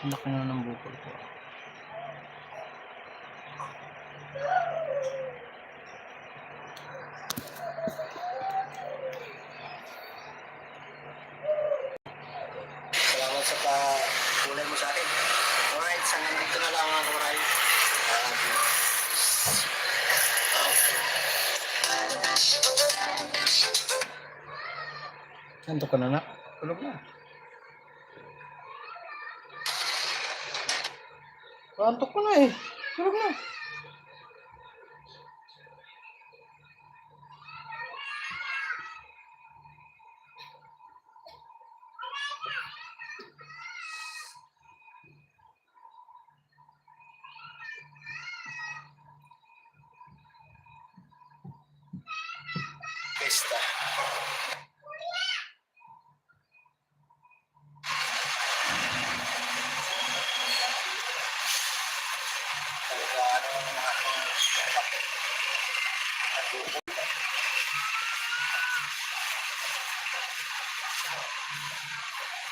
Laki na ng bukol ko. Salamat sa pagkulay mo sa akin. Alright, sa nandito na lang ang oray. Antok ka na na? Tulog na. Antok ka na eh. Tulog na. Pesta.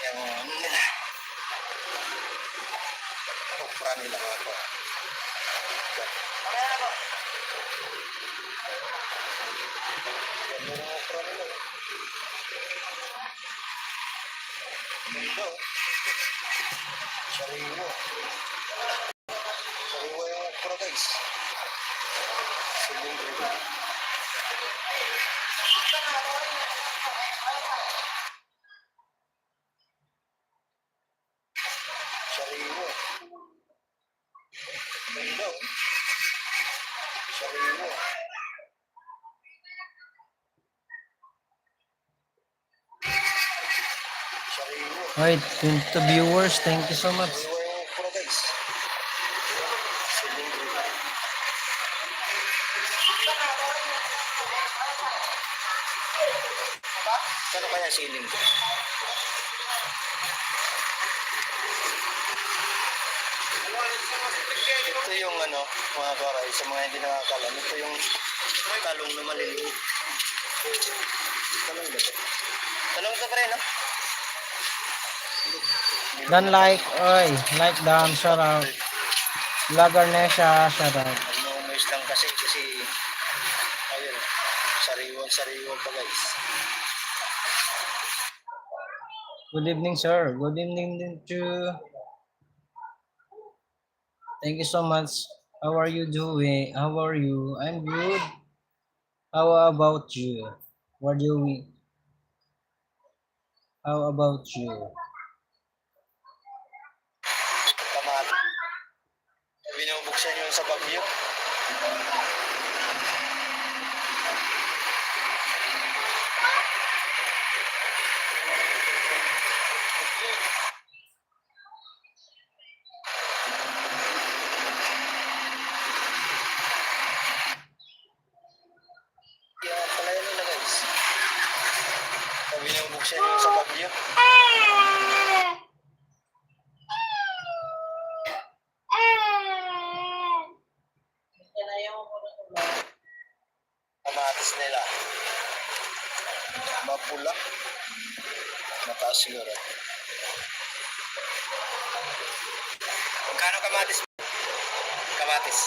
Yung ano nila. Kupra nila ako. Yan yung kupra nila. Ganda oh. Sariwa. Sariwa yung kupra guys. Siling riba. Sariwa. Ganda oh. Sariwa. Sariwa. Alright, 20 viewers. Thank you so much. Sariwa yung kupra guys. Siling riba. Kano kaya siling ko? Ito yung ano, mga karay, sa mga hindi nakakalam, ito yung talong na maliliit. Talong ba ito? Talong ito pa rin, no? Dan like, oy, like dan, shout out. Vlogger Nesha, shout out. Nag-noise lang kasi, ayun, sariwang pa guys. Good evening, sir. Good evening din to. Thank you so much. How are you doing? How are you? I'm good. How about you? What do we? How about you? Kamati. Binubuksan yun sa bagyo. Yan pala yun nila guys. Binubuksan yun sa bagyo. Kamatis nila. Mapula. Mataas siguro. Magkano kamatis? Kamatis.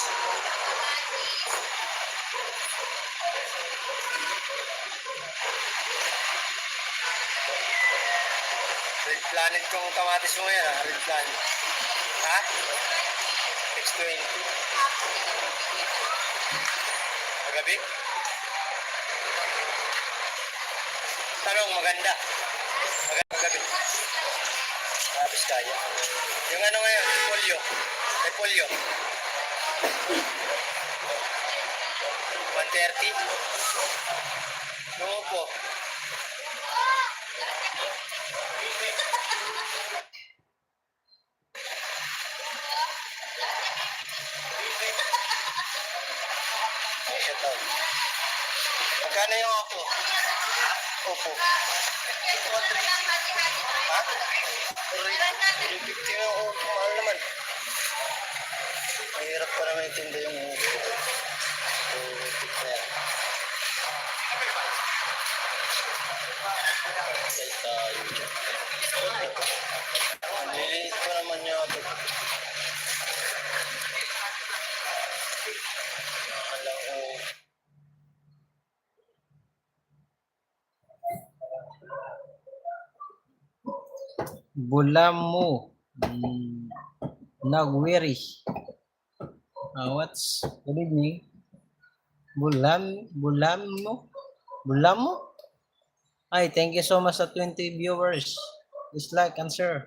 Red Planet kung kamatis mo yan, ha? Red Planet. Ha? 620. Magabi? Tanong, maganda. Magabi. Tapos kaya. Yung ano ngayon, polio. May polio. 130. Yung upo. Ay, shut up. Magkano yung upo? Upo. Ha? 350 yung upo. Mahal naman. Mahirap pa naman itinda yung upo. So, tip na yan. Patay tayo. Maliit pa naman yata. Alam ko. Bulamo. Nagwiri. What's good evening? Bulamo? Bulamo? Hi, thank you so much sa 20 viewers. Please like and share.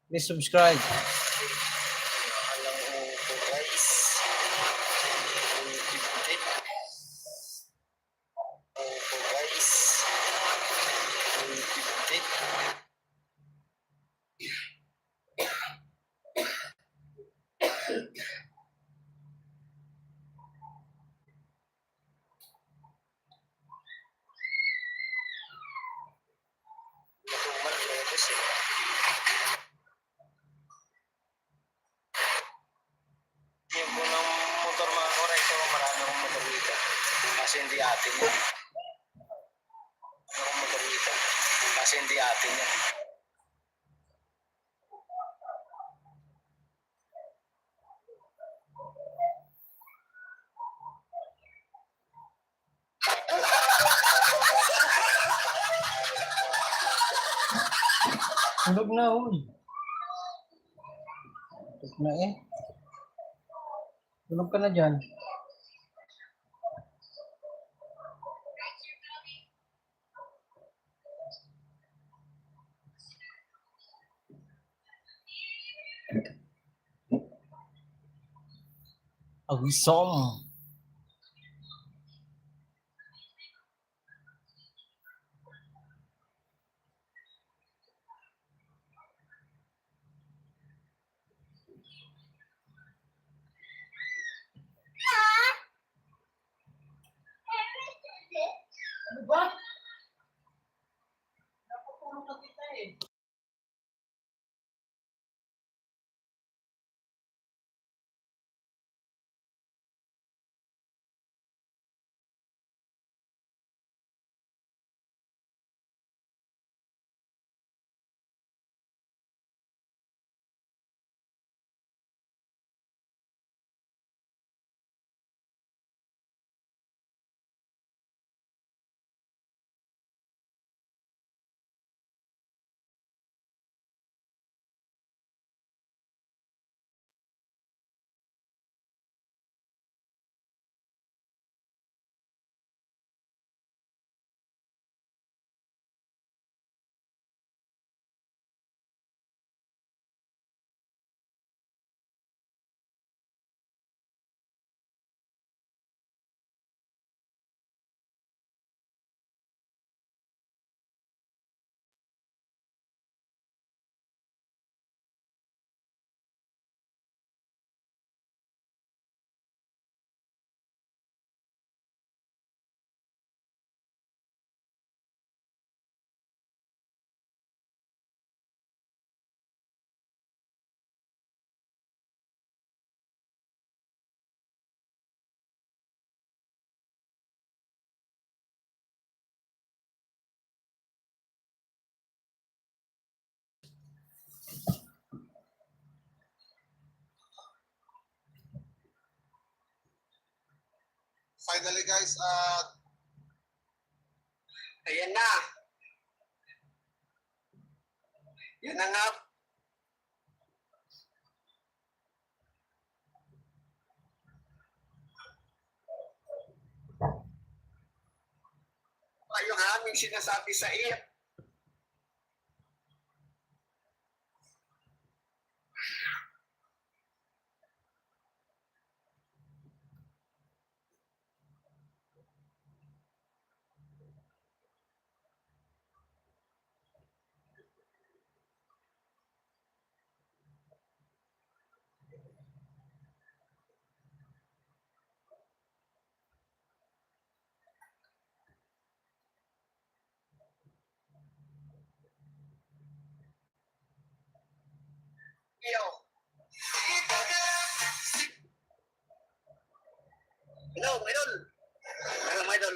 Please subscribe. Alam ko guys. 250. Ako guys. 250. Matumal lobos eh. Yung po ng motor mga koray, so marami akong motor dito. Kasi hindi atin yan. Akong motor dito. Kasi hindi atin yan. Tulog na, uy. Tulog na eh. Tulog ka na dyan. Awisom. Ano ba? Napapulog na kita eh. Finally guys, Ayan na. Yan na nga. Yung aming sinasabi sa iyo. Iyo. Hello, idol. Hello, idol.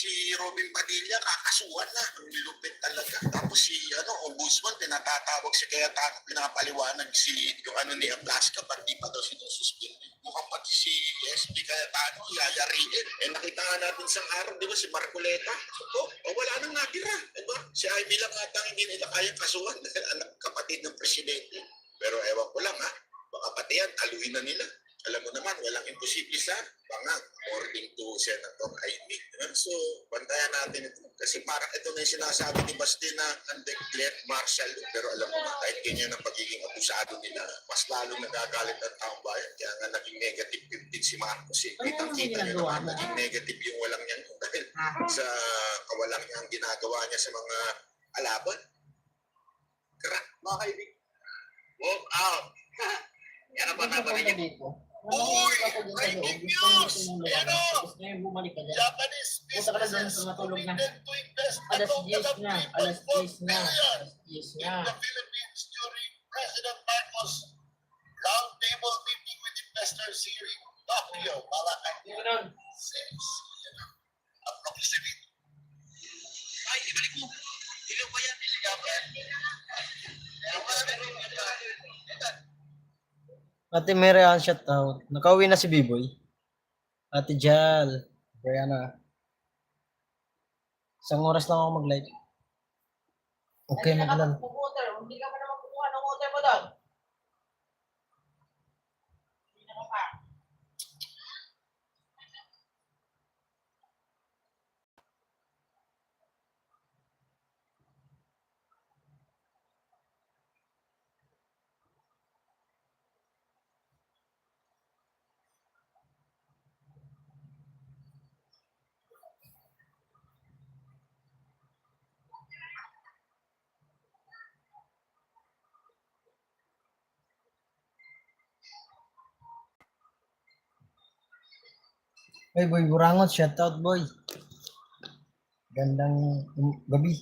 si Robin Padilla, kakasuhan na. Ang lupit talaga. Tapos si Ombudsman, pinatatawag siya kaya pinapaliwanag yung ni Ablasca, ba't di pa daw sinususpend. Mukhang pati si SP kaya yayariin. Nakita nga natin sa araw, di ba, si Marcoleta. Wala nang natira. Diba? Si Ivy lang atang hindi nila kaya kasuhan dahil anak kapatid ng presidente. Pero ewan ko lang baka pati yan, taluin na nila. Alam mo naman, walang imposible sa bangag, according to Senator Ivy. So, bantayan natin ito. Kasi parang ito na yung sinasabi ni Basti na undeclared martial. Pero alam mo na, kahit ganyan ang pagiging abusado nila, mas lalong nagagalit ang taong bayan. Kaya nga naging negative 15 si Marcos. Kitang-kita niya naman, naging negative yung walang niyan. Dahil sa kawalang niyang ginagawa niya sa mga alaban. Mga kaibigan. Walk out! Yan ang panaparin niya. Uy! Breaking news! Japanese businesses committed to invest a total of 3.4 billion in the Philippines during President Marcos roundtable meeting with investors here in Tokyo. Para 6. Approximate. Ay, ibalik mo. Ilaw pa yan. Ilaw pa yan. Ate Marian, shout out. Nakauwi na si B-Boy. Ate Jal. Brianna. Isang oras lang ako mag-live. Okay, mag-alam. Hindi ka pa naman kukuha ng water mo doon. Hindi naman pa. Hey, Boy Burangot, shout out, boy. Gandang gabi.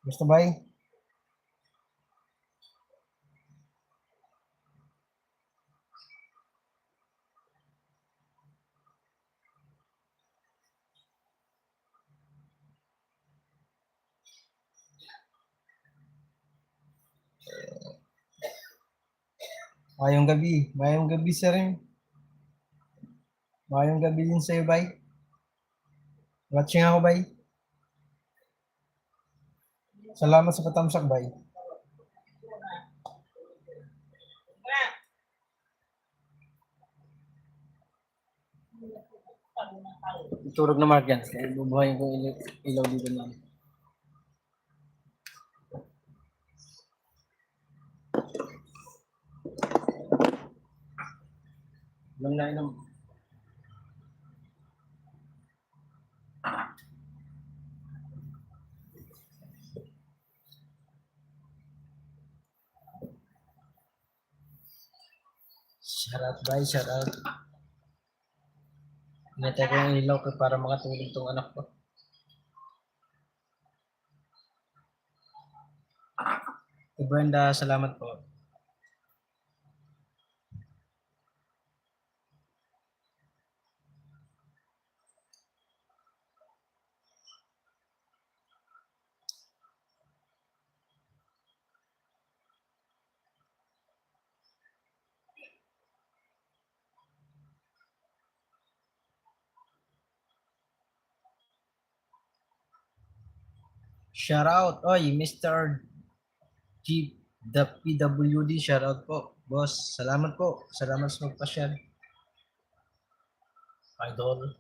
Gusto ba eh? Mayong gabi. Mayong gabi sa rin. Mayong gabi din sa'yo, bay. Watching ako, bay. Salamat sa patamsak, bay. Turog na mark yan. Kaya bubuhayin ko ilaw dito na. Ilang na ilang. Shout out, bay. Shout out. Hinatay ko yung ilaw ko para makatulog tong anak ko. Brenda, salamat po. Shout out, oy, Mr. G, the PWD, shout out po. Boss, salamat po. Salamat sa magpasyal. Idol.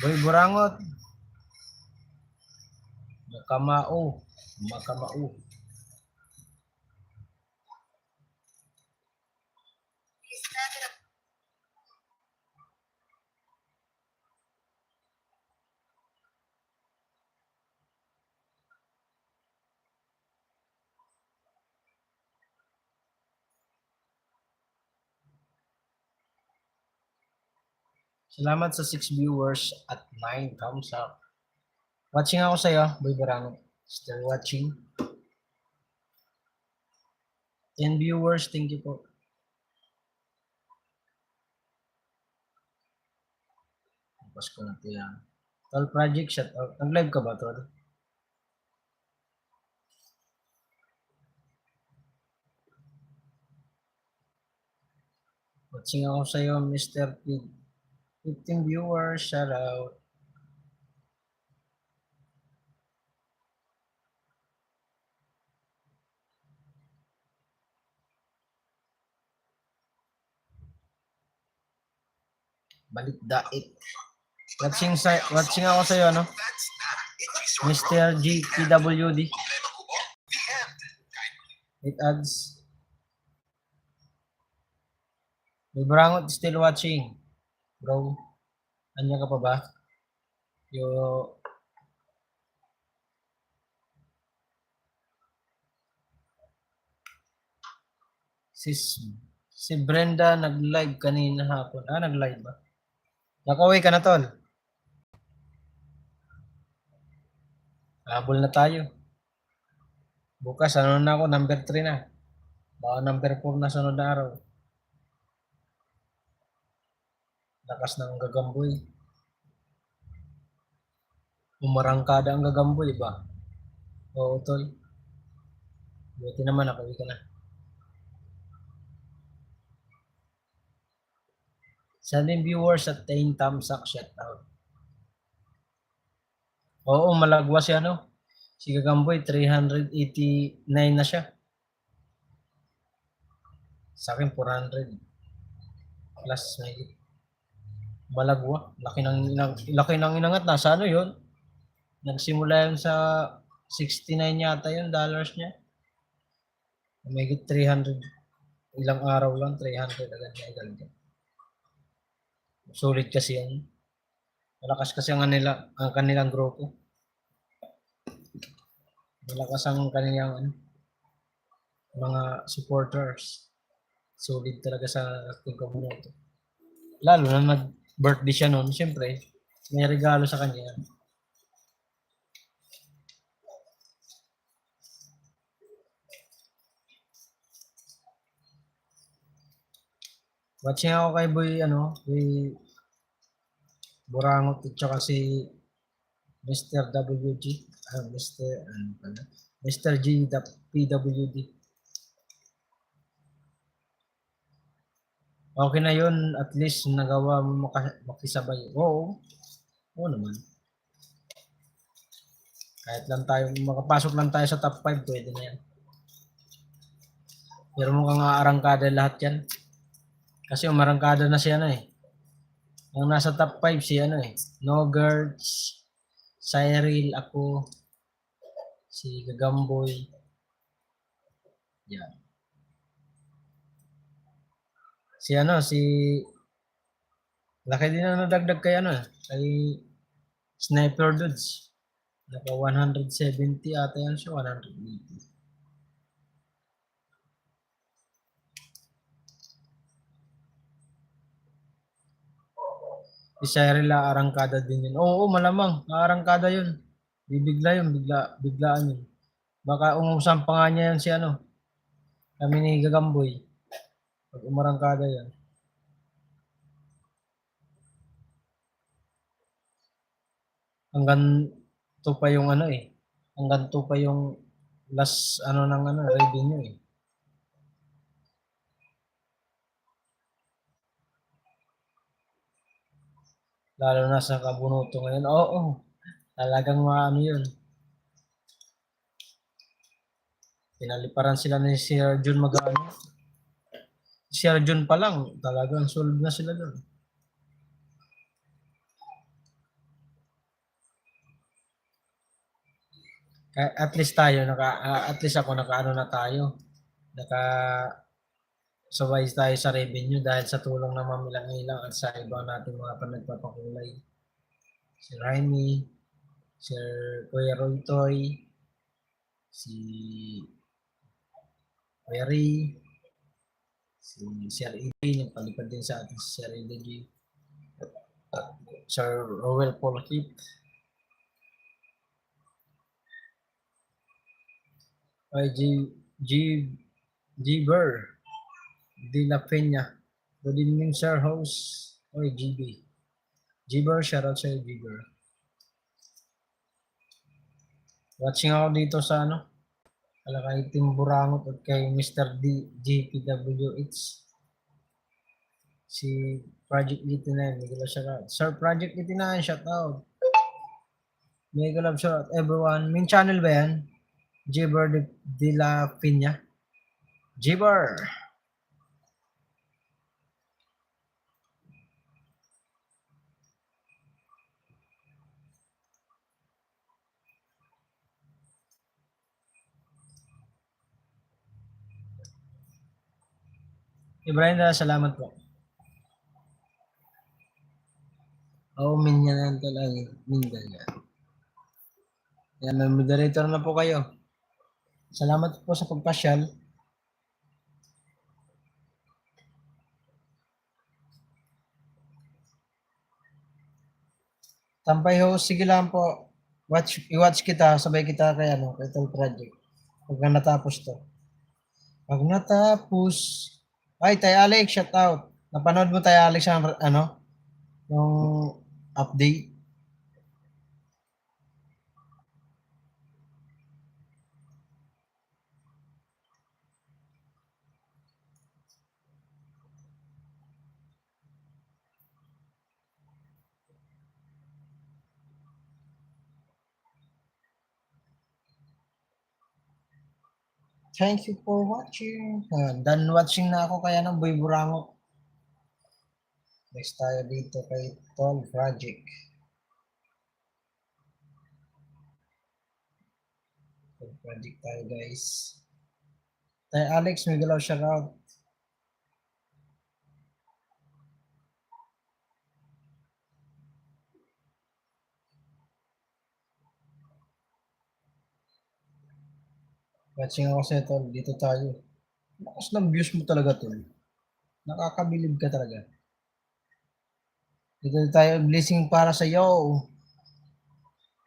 Boy Burangot. Makamao. Makamao. Salamat sa 6 viewers at 9 thumbs up. Watching ako sa'yo, Boy Barano. Still watching. 10 viewers, thank you po. Tapos ko na ito yan. Tol Project, shout out. Nag-live ka ba, Tol? Watching ako sa'yo, Mr. Pig. 15 viewers, shout out. Balik dait. Watching ako sa'yo, ano? Mr. GPWD. It adds. May Brangot still watching. Bro, anya ka pa ba? Yo, si Brenda nag-live kanina hapon. Nag-live ba? Nakauwi ka na, Tol. Habol na tayo. Bukas, ano na ako, number 3 na. Baka number 4 na sunod na araw. Lakas ng gagamboy. Umarangkada ang gagamboy, ba? Oo, Tol. Buti naman, nakauwi ka na. 7 viewers at 10 thumbs up, shout out. Oo, malagwa si ano. Si Gagamboy, 389 na siya. Sa akin, 400. Plus, may malagwa. Laki ng inangat. Nasa ano yun? Nagsimula yun sa 69 yata yun, dollars niya. May 300. Ilang araw lang, 300 agad niya. Sulit kasi yan. Malakas kasi ang kanilang grupo. Malakas ang kanilang mga supporters. Solid talaga sa ating community. Lalo na nag-birthday siya noon, siyempre, may regalo sa kanya. Watching ako kay Boy Burangot at saka si Mr. WG, Mr. G PWD. Okay na yun, at least nagawa mo makisabay. Oo naman. Kahit lang tayo, makapasok lang tayo sa top 5, pwede na yan. Pero mukhang aarangkada lahat yan. Kasi umarangkada na siya Ang nasa top 5 si Nogerts, Cyril, ako, si Gagamboy. Yan. Si laki din na nadagdag kay kay Sniper Dudes. Naka 170 ata yan siya, 180. Si Cyril arangkada din yun. Oo, malamang. Arangkada yun. Bibigla yun. Biglaan yun. Baka umusan pa nga niya yan si kami ni Gagamboy. Pag umarangkada yan. Hanggang 2 pa yung Hanggang 2 pa yung last ng revenue . Lalo na sa Kabunuto ngayon. Oo. Talagang yun. Pinaliparan sila ni Sir Jun Magano. Sir Jun pa lang, talagang solve na sila doon. At least tayo, at least ako na tayo. Sabay tayo sa revenue dahil sa tulong ng mamilang-ilang at sa iba natin mga panagpapakulay. Si Raimi, Sir Kuya Roy Toy, si Kuya Ray, si Sir Edgy, nagpalipad din sa atin si Sir Edgy. Sir Rowell Polkip. Ay, G, Giver De La Peña. Good evening, sir, host. Oy, GB. Giver, shoutout sa'yo, Giver. Watching ako dito sa ano, kay Tim Burangot at kay Mr. D, GPWH. Si Project 89, Miguel shoutout. Sir Project 89, shoutout. Mega love shoutout everyone. Main channel ba yan? Giver De La Peña. Giver. Ibrahim, salamat po. Oo, minyan talaga. Minyan yan. Yan, may moderator na po kayo. Salamat po sa pagpasyal. Tampay host, sige lang po. I-watch kita, sabay kita kay ano, kay Tol Project. Pag natapos to. Pag natapos, ay, Tay Alex, shout out. Napanood mo Tay Alex ang ano, yung update. Thank you for watching. Done watching na ako kaya ng Boy Burango. Next tayo dito kay Tol Project. Tol Project tayo guys. Tay Alex, may galaw shout out. Watching ako sa Tol, dito tayo. Lakas ng views mo talaga Tol. Nakakabilib ka talaga. Dito tayo, blessing para sa iyo.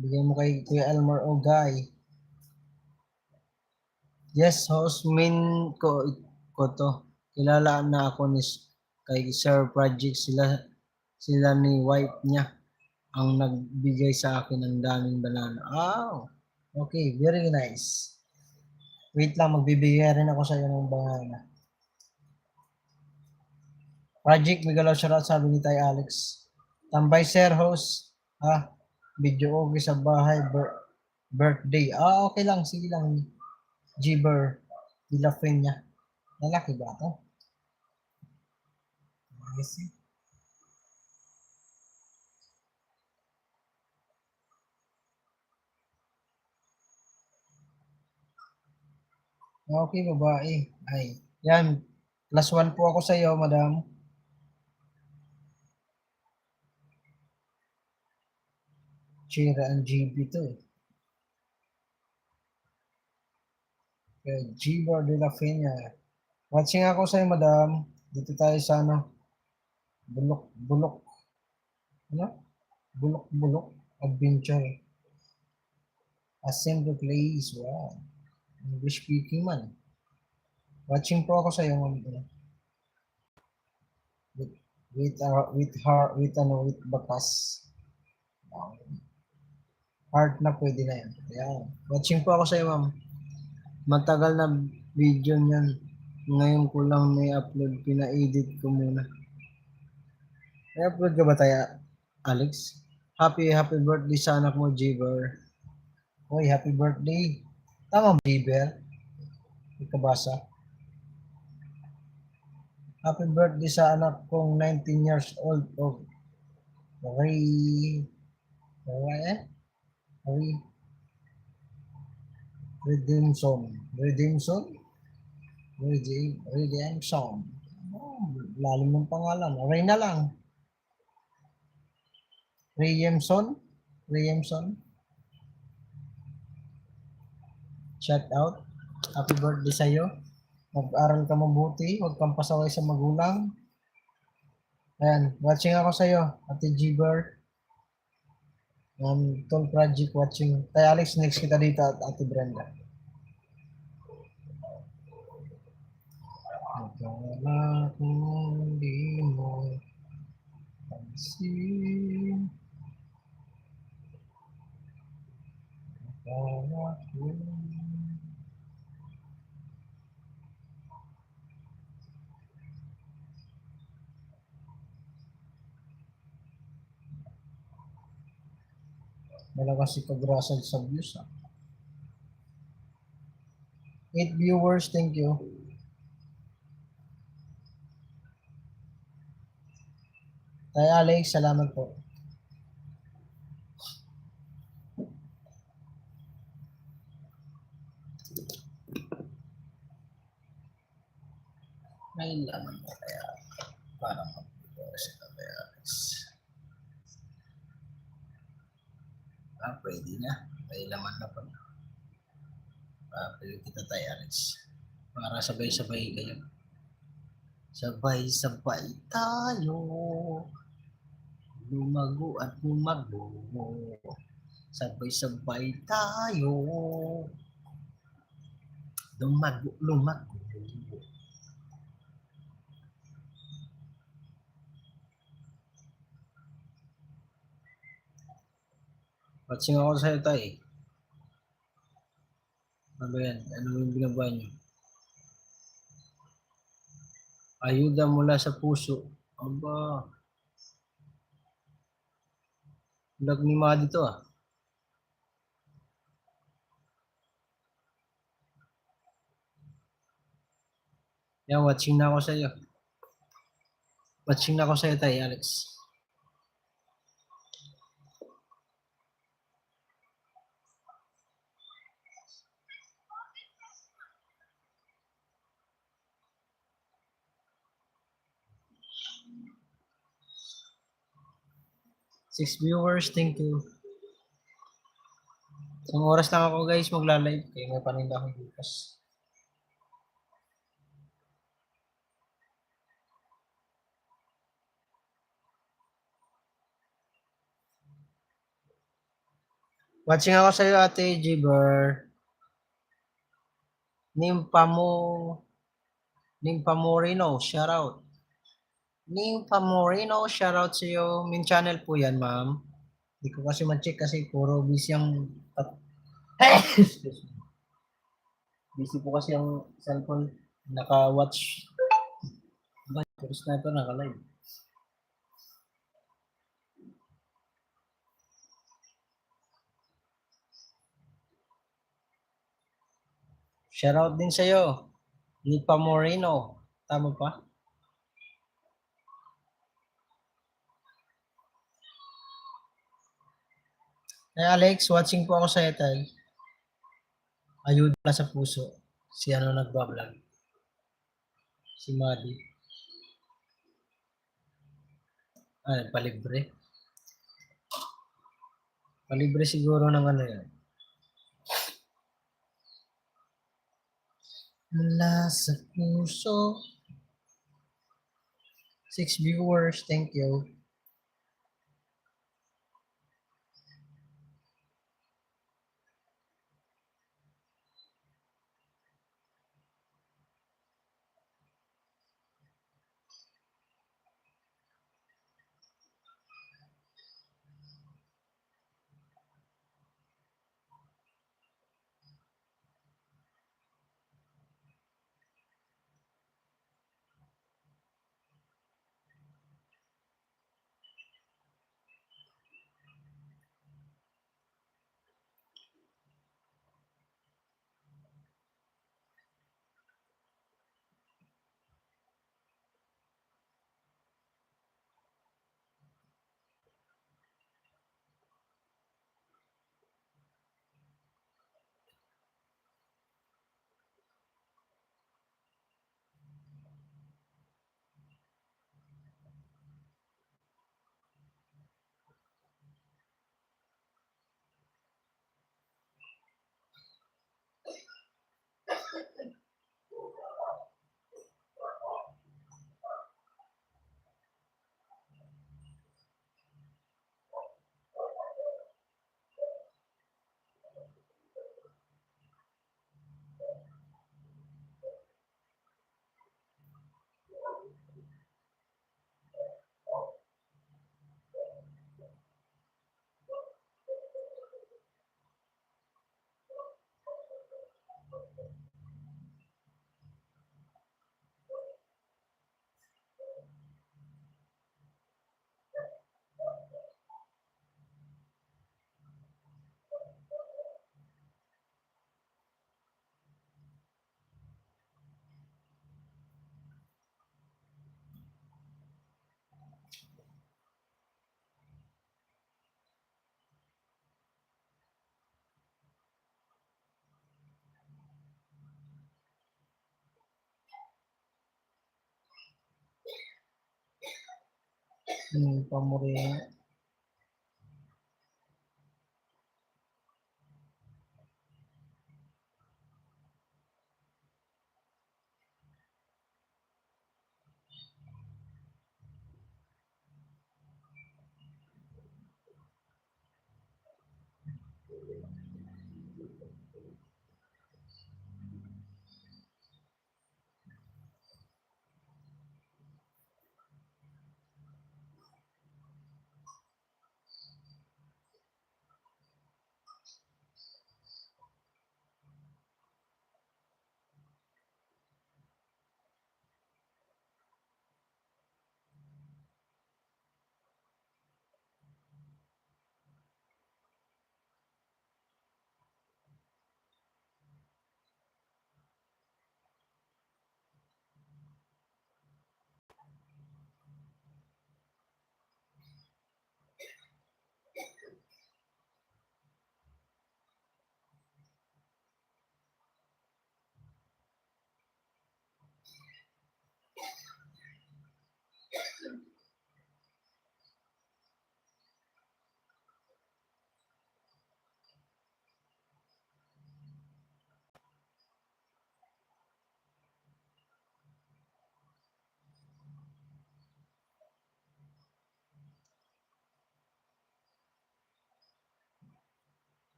Bigyan mo kay Kuya Elmer Ogay. Yes, host main ko to. Kilala na ako ni kay Sir Project, sila ni wife niya ang nagbigay sa akin ng daming banana. Oh, okay, very nice. Wait lang, magbibigay rin ako sa iyo ng banana. Project, may galaw shoutout sabi ni Tay Alex. Tambay sir, host. Video okay sa bahay, birthday. Okay lang, sige lang. Giver De La Peña. Lalaki ba ito? Yes. Okay, babae. Ay, yan. +1 po ako sa iyo, madam. Chira ang GB to. Okay, Giver De La Peña. Watching ako sa iyo, madam. Dito tayo sa ano. Bulok. Ano? Bulok. Adventure. Assembly place. Wow. English speaking man. Watching po ako sa iyo, ma'am. With bakas. Heart na pwede na yan. Ayan. Watching po ako sa iyo, ma'am. Matagal na video niyan. Ngayon ko lang na-upload. Pina-edit ko muna. I-upload ka ba tayo, Alex? Happy birthday sa anak mo, Jiver. Hoy, happy birthday. Tama ba, Jiver? Ikabasa. Happy birthday sa anak kong 19 years old of Redemption. Lalim ng pangalan. Ray na lang. Rayemson. Shout out. Happy birthday sa iyo. Mag-aral ka mabuti. Huwag kang pasaway sa magulang. Ayan, watching ako sa'yo, Ate Gber. Tol Project watching. Tayo Alex, next kita dito at Ate Brenda. Akala ko di mo pansin. Akala ko. Malakas si Kagrasal sa views, ha. 8 viewers, thank you. Tayo Alex, salamat po. May laman na kaya para mag-viewers na tayo Alex. Pwede na. May laman na pa. Pwede kita tayo Alex. Para sabay-sabay kayo. Sabay-sabay tayo. Lumago at lumago. Sabay-sabay tayo. Lumago, lumago. Watching ako sa'yo tayo. Ano yan? Ano yung binaba niyo? Ayuda mula sa puso. Aba. Vlog ni Madi to, ah. Yan, watching na ako sa'yo. Watching na ako sa'yo tayo, Alex. Six viewers, thank you. Isang oras lang ako guys magla-live. Kaya may paninda akong bukas. Watching ako sa'yo, Ate Gber. Nimpa Moreno, shout out. Nimpa Moreno, shout out sa'yo. Min channel po yan, ma'am. Hindi ko kasi ma-check kasi puro busy ang... Excuse me. Busy po kasi ang cellphone. Naka-watch. Ba, terus na ito, naka-live. Shoutout din sa'yo. Nipa Moreno. Tama pa? Hey Alex, watching po ako sa'yo, tay. Ayuda sa puso. Si ano nagbablog? Si Madi. Palibre. Palibre siguro ng ano yan. Mula sa puso. 6 viewers, thank you. Pamuri.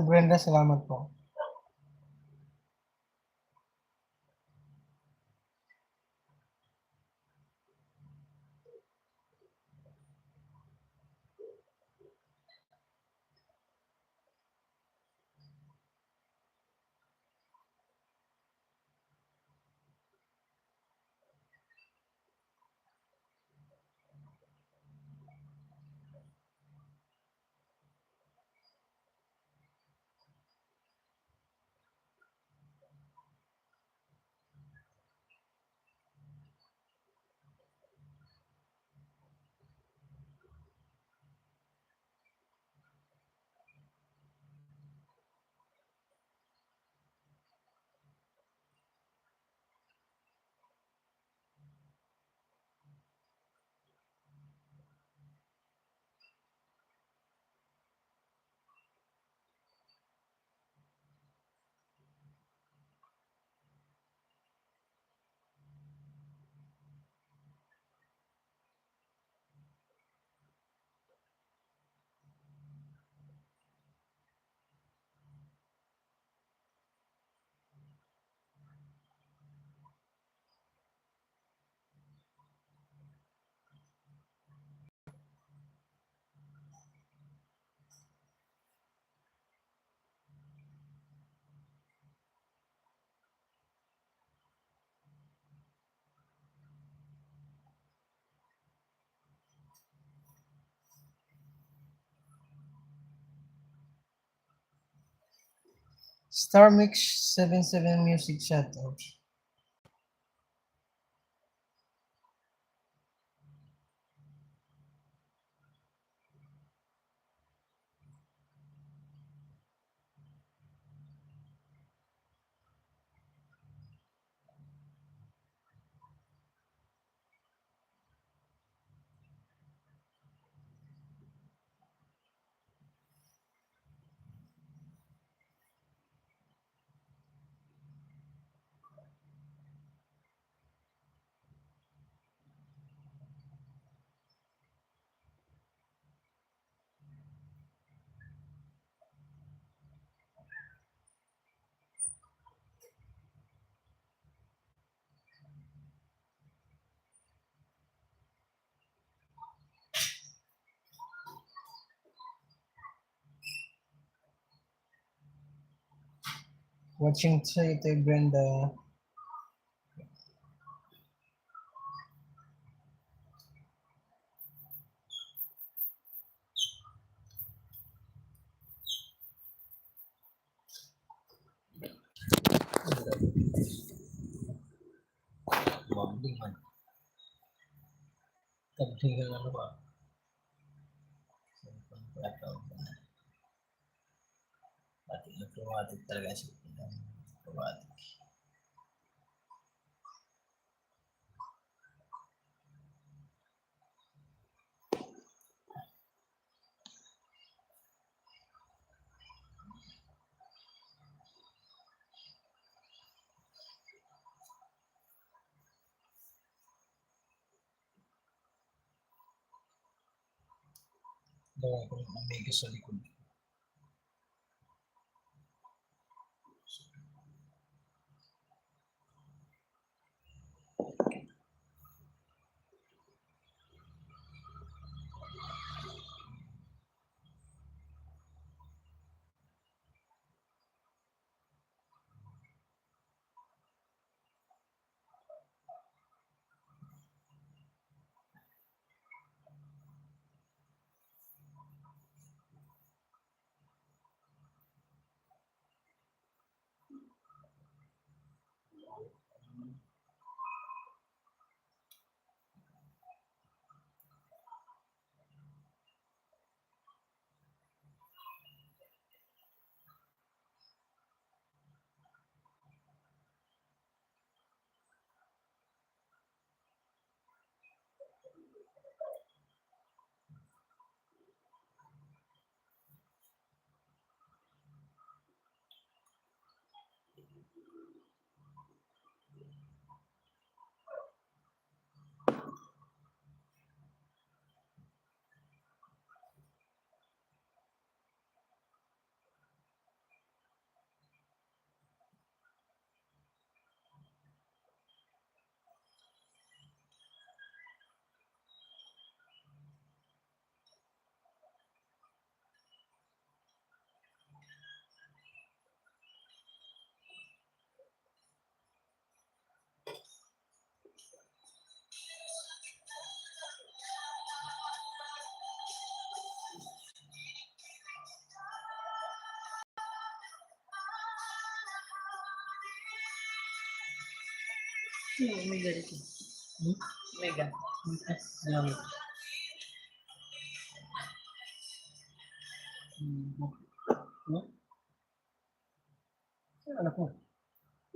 Brenda, salamat po. Star Mix 77 Music Shoutout. Watching sa ito, Brenda. Wabing man. Tablingan ano ba? Pati na automatic talaga siya. Automatic. Dawa ko ng Omega sa likod. Omega dito. Omega. Yan. Anak mo.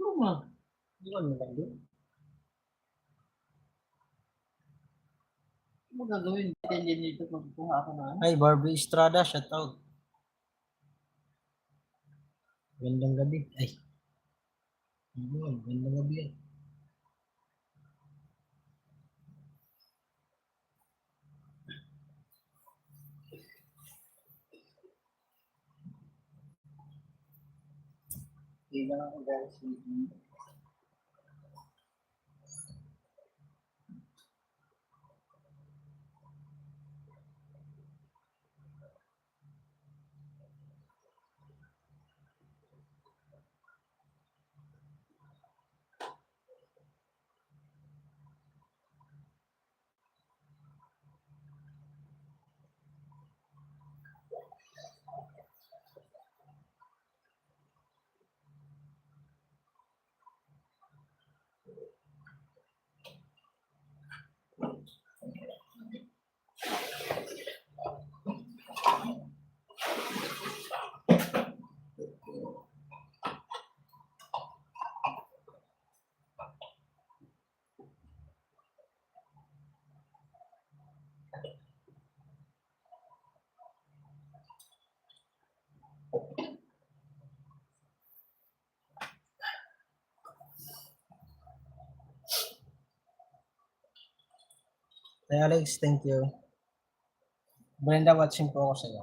Rumah. Iwan mo lang doon. Ano gagawin? Hindi dito magkuha ako na. Ay, Barbie Estrada, shoutout. Gandang gabi. Ay. Gandang gabi yan. Hindi lang ako guys. Hey Alex, thank you. Brenda, watching po ako sa'yo.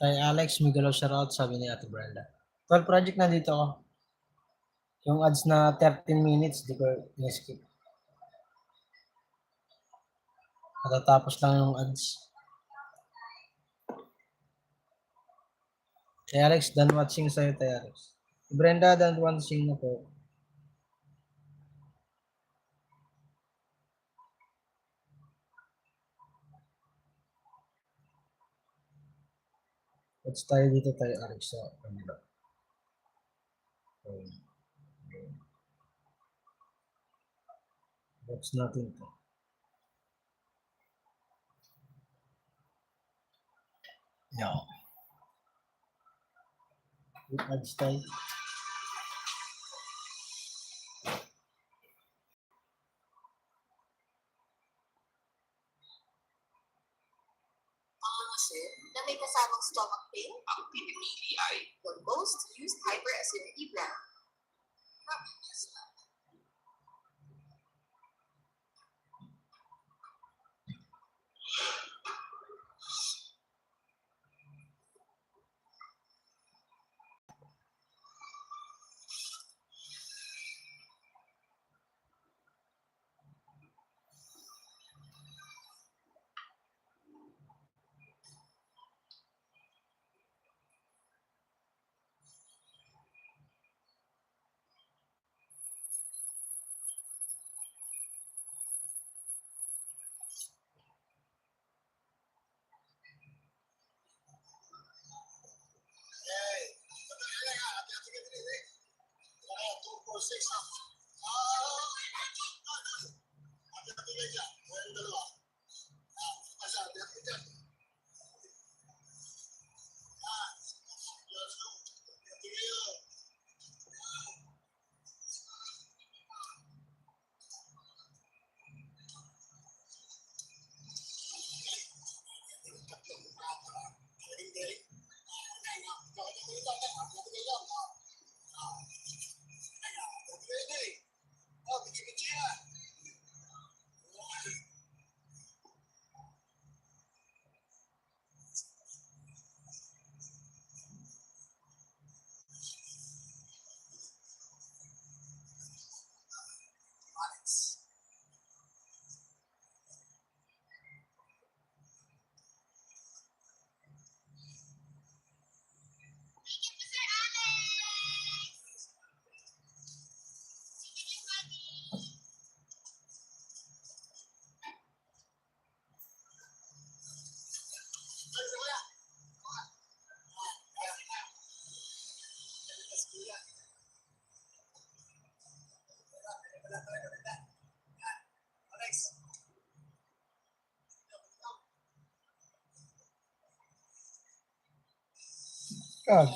Kay Alex, Miguel shoutout, sabi ni Ate Brenda. 12 project na dito ako. Yung ads na 13 minutes, di ko in-skip. Matatapos lang yung ads. Kay Alex, done watching sa'yo, Tay Alex. Brenda, done watching na po. Watch tayo dito, Tay Alex, sa kanila. Watch natin to. No. Ads tayo. Kasi na may kasamang stomach pain, ang pinipili ay the most used hyperacidity brand. Kag.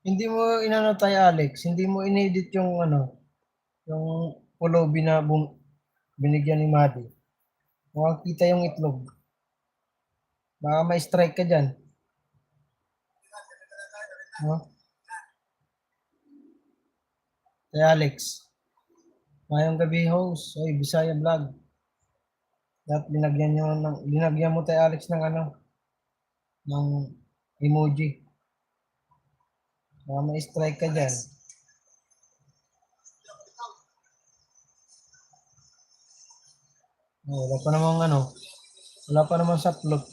Hindi mo inano tayo, Alex. Hindi mo inedit yung ano, yung pulubi na binigyan ni Madi. Makakita yung itlog. Baka ma-strike ka dyan. No? Kay Alex. Ngayong gabi, host. Oy, Bisaya Vlog. Dapat binagyan mo tayo, Alex, ng ano, ng emoji. Baka ma-strike ka dyan. Oh, wala pa namang ano. Wala pa namang sa plot.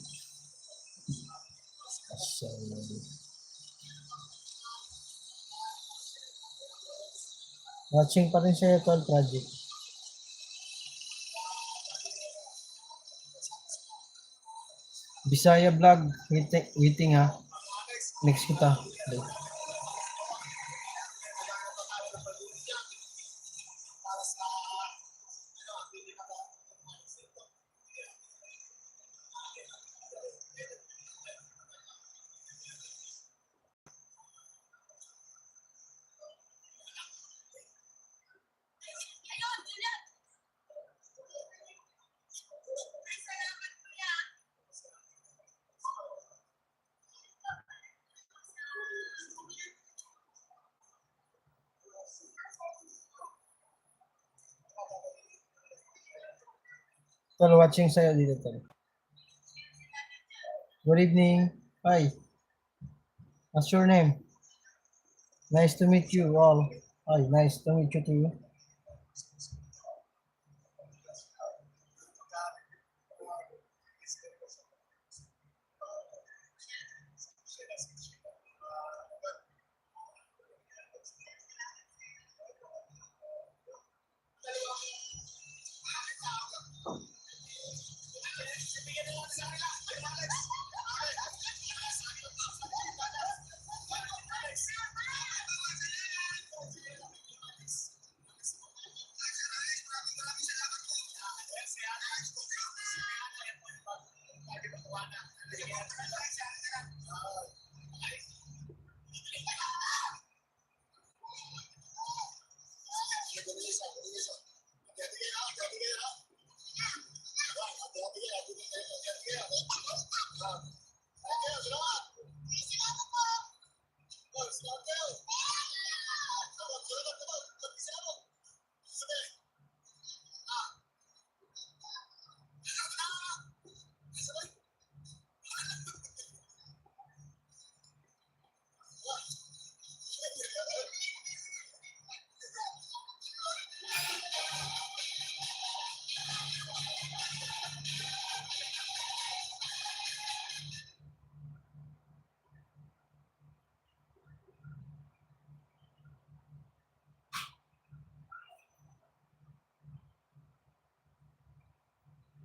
Watching pa rin siya ito, project. Bisaya Vlog. Waiting ha. Next kita. Tol, watching sa'yo dito, tol. Good evening. Hi. What's your name? Nice to meet you all. Hi, nice to meet you too.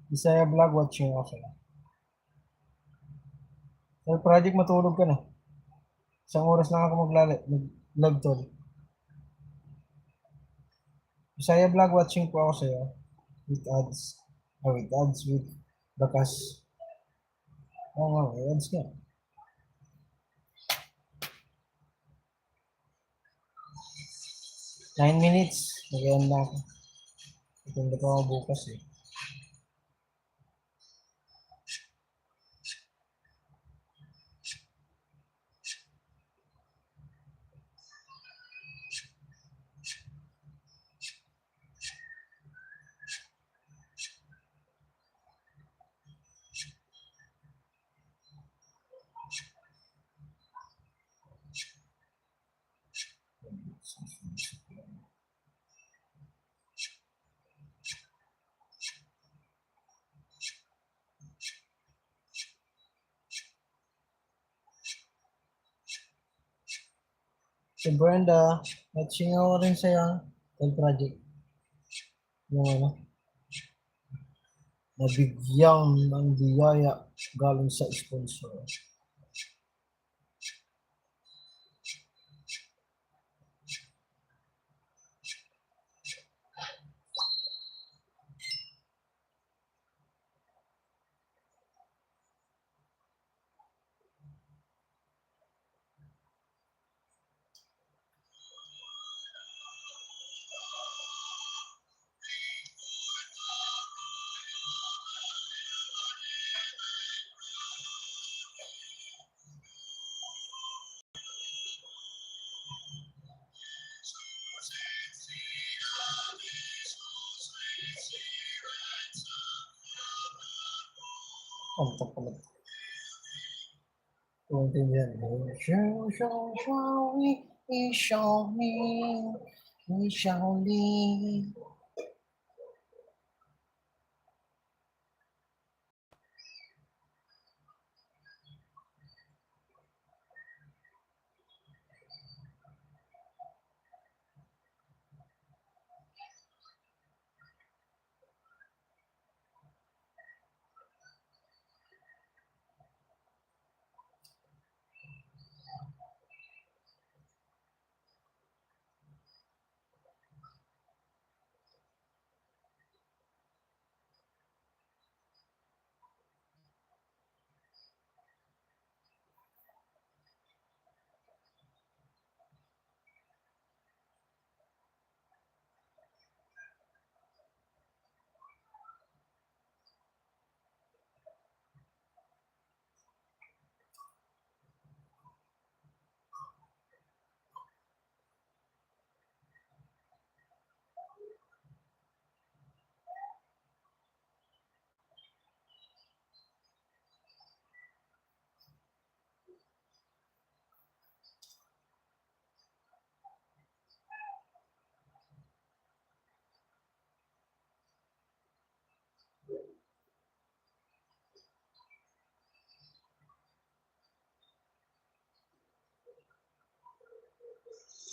Bisaya Vlog watching. Okay. So, project matulog ka na. Isang oras lang ako mag-vlog, tol. Bisaya Vlog watching po ako sa'yo. With ads. With ads, with bakas. Oo nga, may ads nga. Nine minutes. Nag-end na ako. Itunda pa ako bukas eh. Si Brenda, watching ako rin sa'yo. Tol project. Yung ano. nabigyan ng biyaya galing sa sponsor. Ang tapalat. Kung tingnan mo, Xiaomi.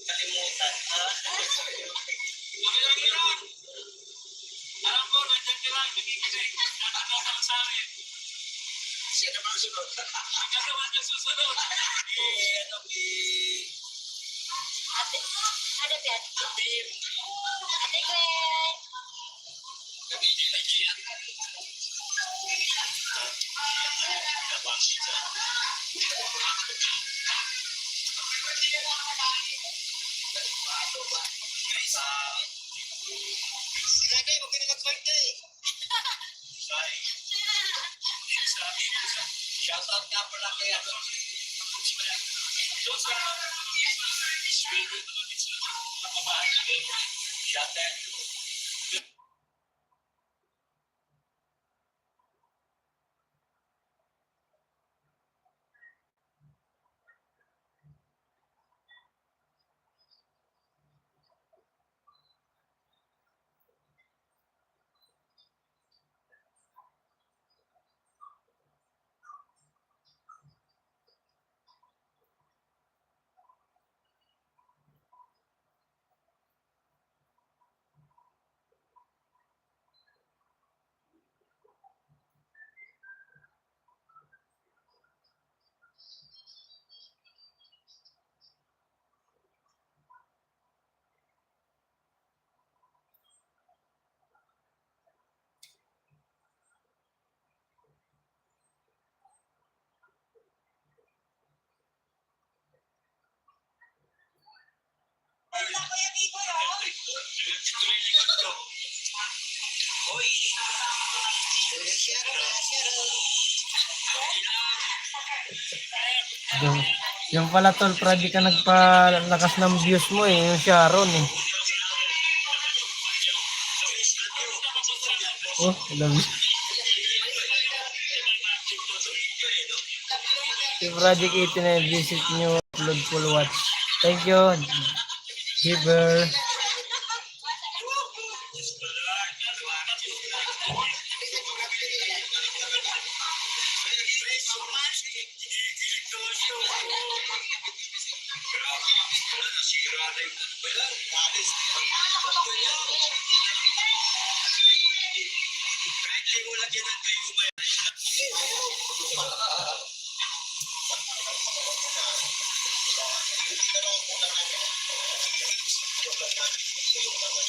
Kalimutan, ha? Alam ko, nandiyan ka lang, nakikinig. Nakakatawa sa amin. Siya naman sunod. Ikaw naman ang susunod. Ate, ano yan? Ate Gwen! Renee, huwag ka na mag-birthday. Sorry. Shoutout nga pala kay ako. Shout out. Yung pala tol, Freddy ka nagpalakas ng views mo eh, yung Sharon eh. Oh, alam mo. Si Project 89 visit nyo, upload full watch. Thank you, Giver.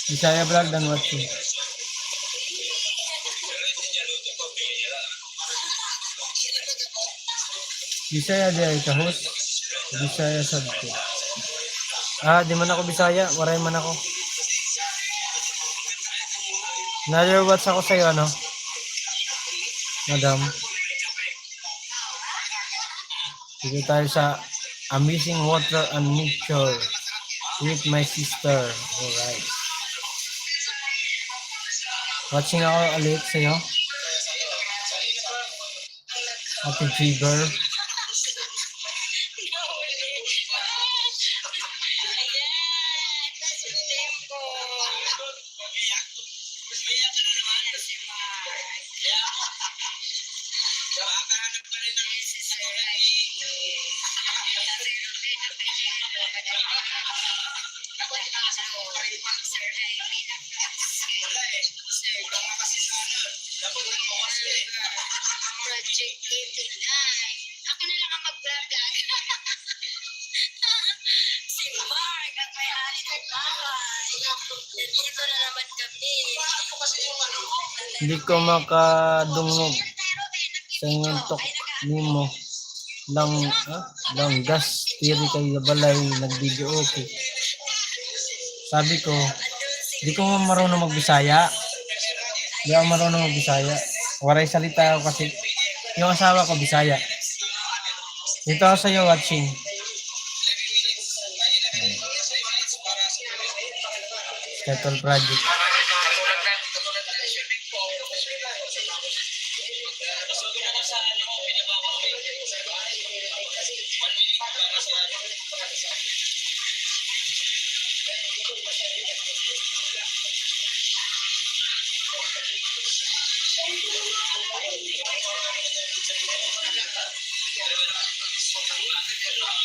Bisaya vlog dan watching. Bisaya di ka host. Bisaya sabto. Di man ako Bisaya, waray man ako. Another watch ako sa'yo, ano? Madam. Dito tayo sa Amazing Water and Nature with my sister. Alright. Watching ako ulit sa'yo. Ate Fever. Project 89. Ako na lang ang mag-vlog. Si Mark at may-ari ng bahay. Nandito na naman kami. Hindi ko makadungog sa inyong tok nimo. Lang gas tiri kay balay nag-video okay. Sabi ko, di ko marunong magbisaya. Di ako marunong magbisaya. Waray salita ako kasi yung asawa ko Bisaya. Dito ako sa'yo watching. Kettle Project.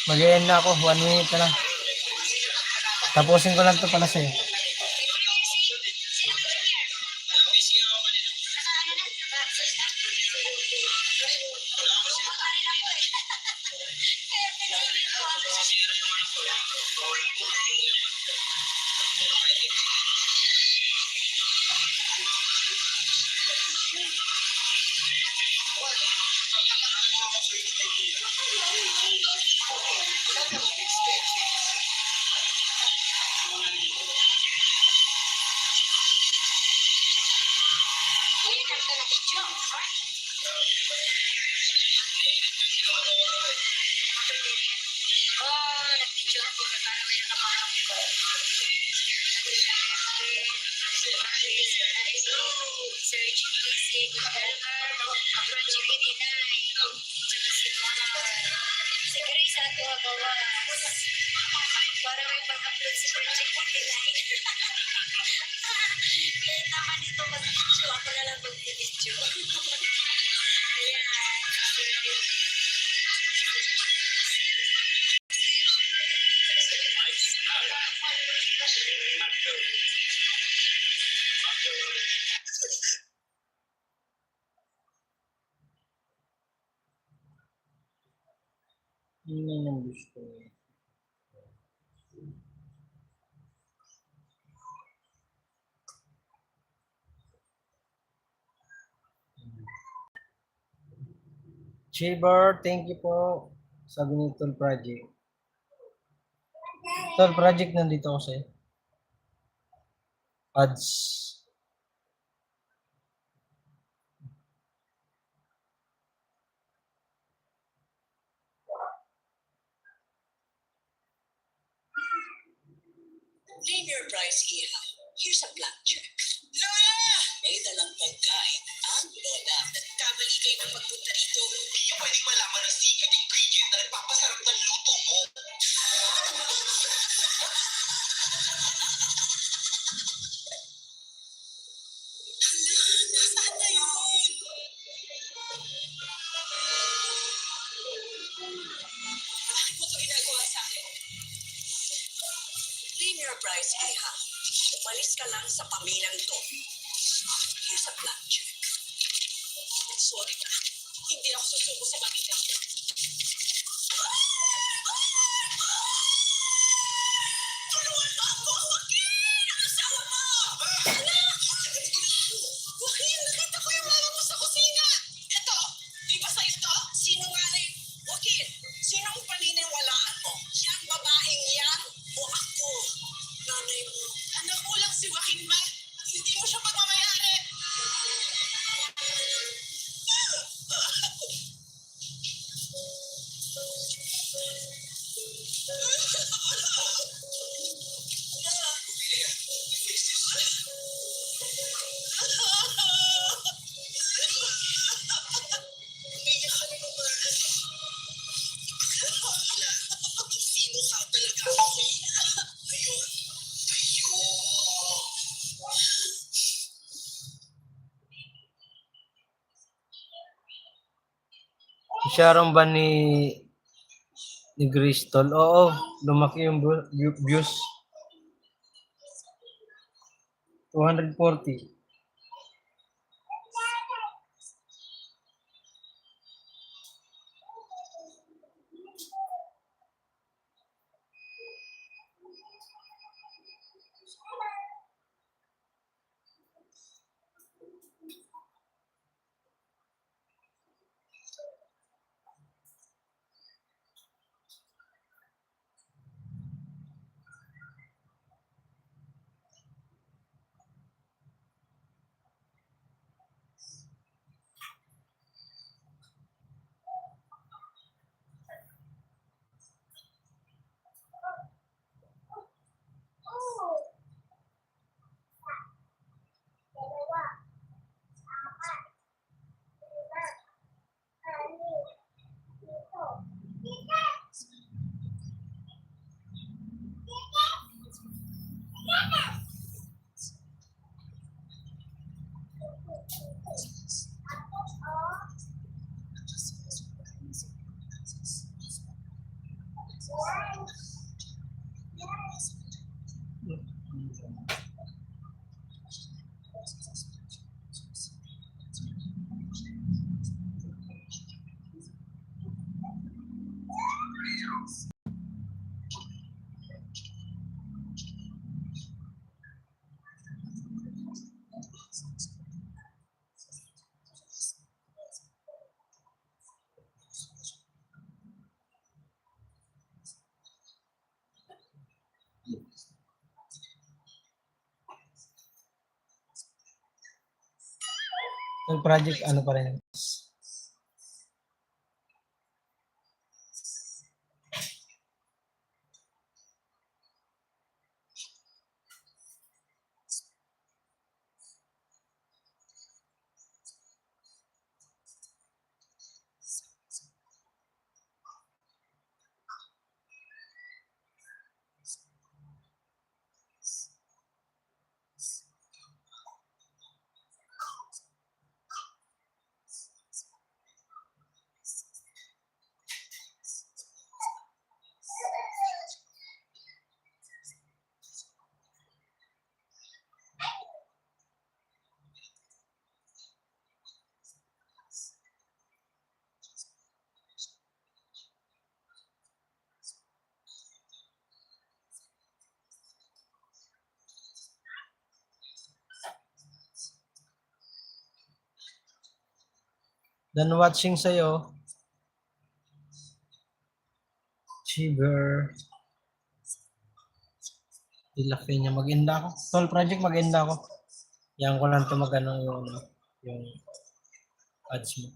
Mag-e-end na ako, 1 minute na lang. Tapusin ko lang to pala sa'yo. Para may pag-upload si Project 89. Kaya naman ito mag-video. Ako na lang mag-video. Ayan. Yun ang gusto. Chibar, thank you po sa Binitol Project. Tol Project nandito ako sa'yo. Ads. Name your price, Iha. Here's a blank check. Lola! May dalang pagkain ang Lola. Nagkamali kayo ng pagpunta dito. Hindi nyo pwedeng malaman ang secret ingredient na nagpapasarap ng luto mo. Nasaan na yun? Bakit mo ito ginagawa sa akin? Name your price, Iha. Umalis ka lang sa pamilyang to. Here's a blank check. Sorry na. Hindi ako susuko sa kanila. Tulungan mo ako, Joaquin! Ang asawa mo! Anak! Joaquin, nakita ko yung mama mo sa kusina. Ito, di ba sa'yo to? Sinungaling. Joaquin, sino ang paniniwalaan mo? Yang babaeng yan o ako? Nanay mo. Anak mo lang si Joaquin, ma. Hindi mo siya pagmamayari. Umiyak ka na naman. Sino ka talaga, Joaquin? Ayun. Si Sharon ba ni Crystal? Oo, lumaki yung views. 240. Yung project, ano pa rin? Done watching sa'yo. Chiber. Ilaki niya. Mag-enda ako. Tol project, mag-enda ako. Yan ko lang ito mag-ano yung ads mo.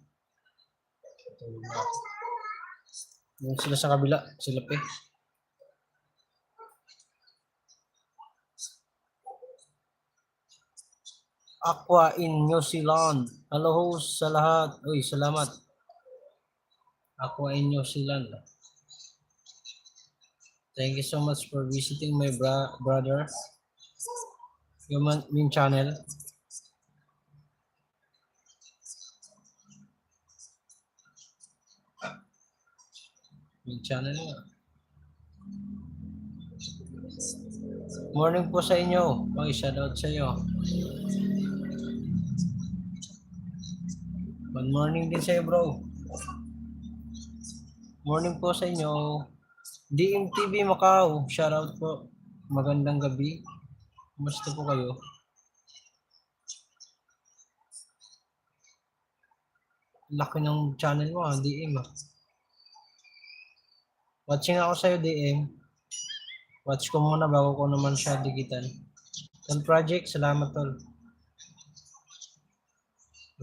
Yung sila sa kabila. Sila pe. Aqua in New Zealand. Hello host sa lahat. Uy, salamat. Aqua in New Zealand. Thank you so much for visiting my brother. Yung channel. Yung channel nga. Morning po sa inyo. Pang-shoutout sa iyo. Good morning din sa'yo, bro. Morning po sa inyo. DMTV Macau, shoutout po. Magandang gabi. Kumusta po kayo? Laki ng channel mo, DM. Watching ako sa'yo, DM. Watch ko muna bago ko naman siya digitan. Tol Project, salamat tol.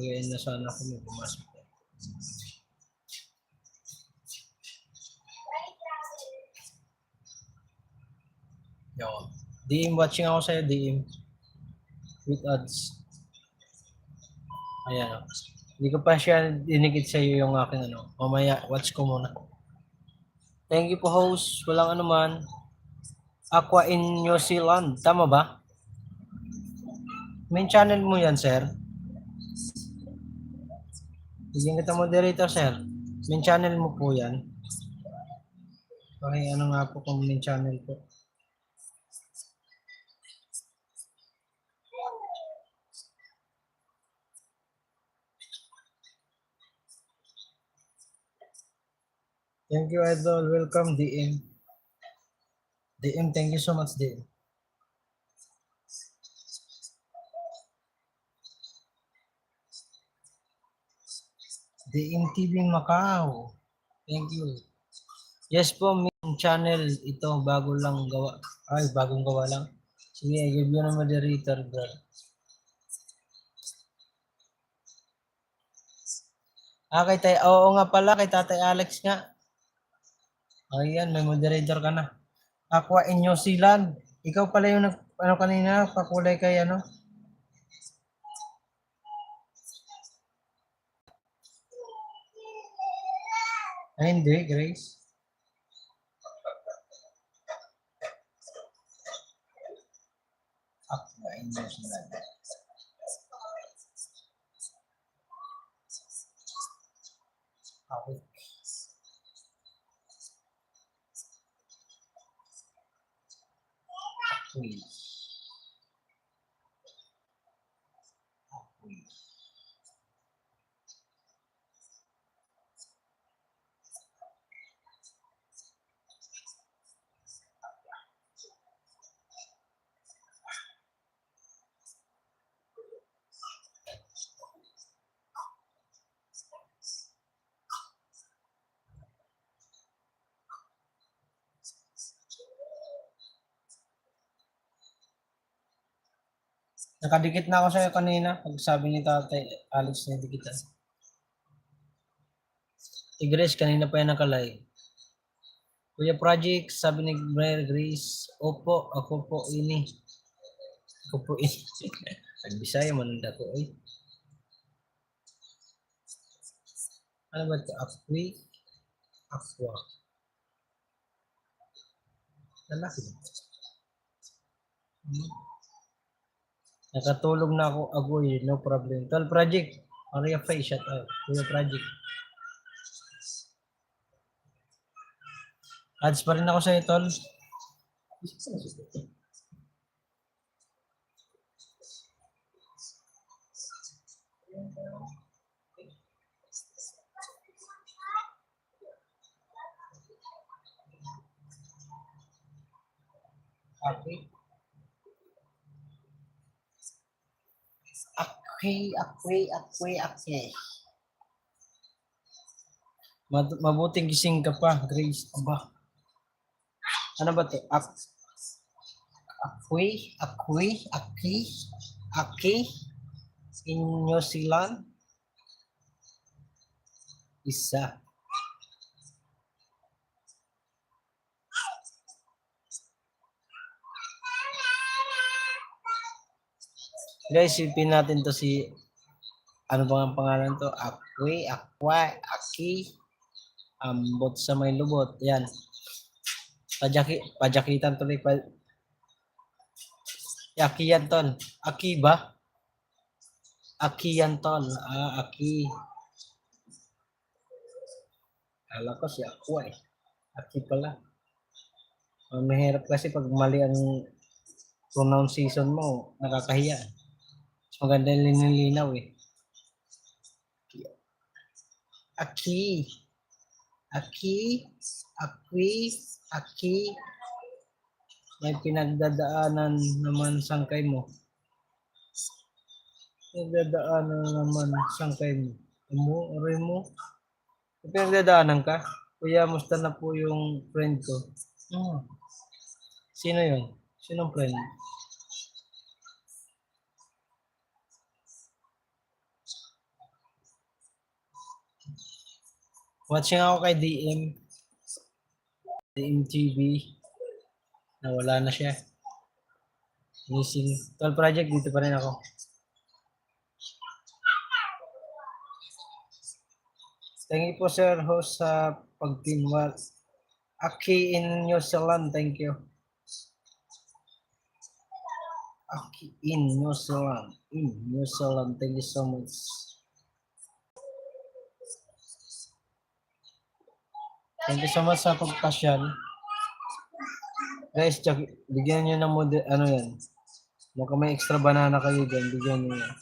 Ngayon na sana ako may pumasok. Yo. DM, watching ako sa'yo, DM. With ads. Ayan o. Hindi ko pa siya dinikit sa'yo yung aking ano. Mamaya, watch ko muna. Thank you po host. Walang ano man. Aqua in New Zealand. Tama ba? Main channel mo yan, sir? Bigyan kita moderator, sir. Main channel mo po yan. Okay, ano nga po kung main channel po? Thank you, Idol. Welcome, DM. DM, thank you so much, DM. DMTV Macau. Thank you. Yes po, main channel ito. Bago lang gawa. Ay, bagong gawa lang. Sige, I give you na moderator, bro. Kay tay, oo nga pala, kay Tatay Alex nga. Ayan, may moderator ka na. Aqua in New Zealand. Ikaw pala yung ano kanina, pakulay kay ano? Ay, hindi, Grace. Aqua in New Zealand. Okay. Please. Nakadikit na ako sa'yo kanina. Pag sabi ni Tatay Alex na dikitan. Grace, kanina pa yan nakalay. Kuya Project, sabi ni Grace, opo, ako po ini. Ako po ini. Nagbisaya, mananda ko. Ay. Ano ba ito? Aqui? Aqua. Lalaki ba? Nakatulog na ako, agoy, no problem. Tol Project, Maria Faye, shout out. Kuya Project. Ads pa rin ako sa'yo, Tol. Okay. Okay. Mabuting gising ka pa, Grace. Aba. Ano ba ito? Aki. In New Zealand. Isa. Guys, silpin natin to si ano ba ang pangalan to? Aki, ambot sa may lubot. Yan. Pajakitan tuloy pa. Aki yan, Tol. Aki ba? Aki yan, Tol. Aki. Kala ko si Aqua eh. Aki pala. Mahirap kasi pag mali ang pronunciation mo, nakakahiya. Maganda yung linilinaw eh. Aki. Aki. Aki. May pinagdadaanan naman sangkay mo. Pinagdadaanan naman sangkay mo. Aray mo. May pinagdadaanan ka? Kuya, musta na po yung friend ko? Sino yun? Sinong friend? Watching ako kay DM TV. Nawala na siya. Missing. Tol Project, dito pa rin ako. Thank you po sir host sa pagtinwal. Aki in New Zealand, thank you. Aki in New Zealand. Thank you so much. Thank you so much sa pagpasyal. Guys, bigyan nyo ng ano yan. Baka may extra banana kayo dyan, bigyan nyo yan.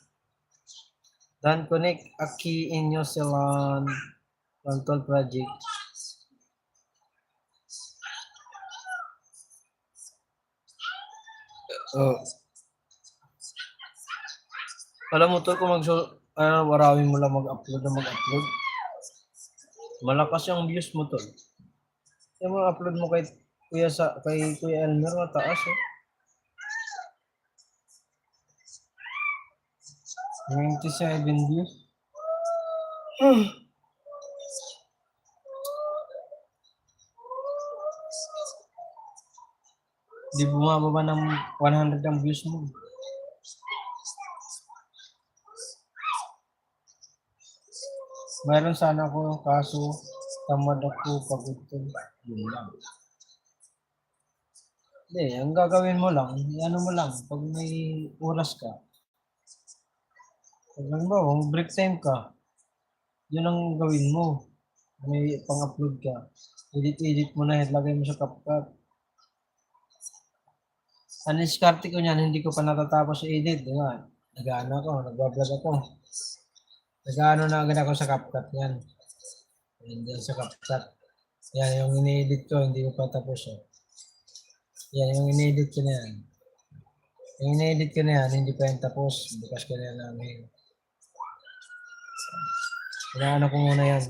Dan Connect, Aki in New Zealand. Control Project. Oh. Alam mo to, kung warawin mo lang mag-upload. Malakas yung views mo to. Yung mga upload mo kay Kuya Elmer, mataas eh. 97 views. Di bumababa ng 100 ang views mo. Mayroon sana ako kaso tamad ako pagod. Yun lang. Hindi, ang gagawin mo lang, ano mo lang, pag may oras ka, pag break time ka, yun ang gawin mo. May pang-upload ka. Edit mo na, lagay mo sa CapCut. Ang diskarte ko niyan, hindi ko pa natatapos i-edit. Diba? Nag-ano ako, nag-vlog ako. Nag-ano na agad ako sa CapCut yan. Hindi sa CapCut. Yan, yung ini-edit ko, hindi ko pa tapos. Yan, yung ini-edit ko na yan. Yung ini-edit ko na yan, hindi pa yan tapos. Bukas ko na yan namin. Inaano ko muna yan.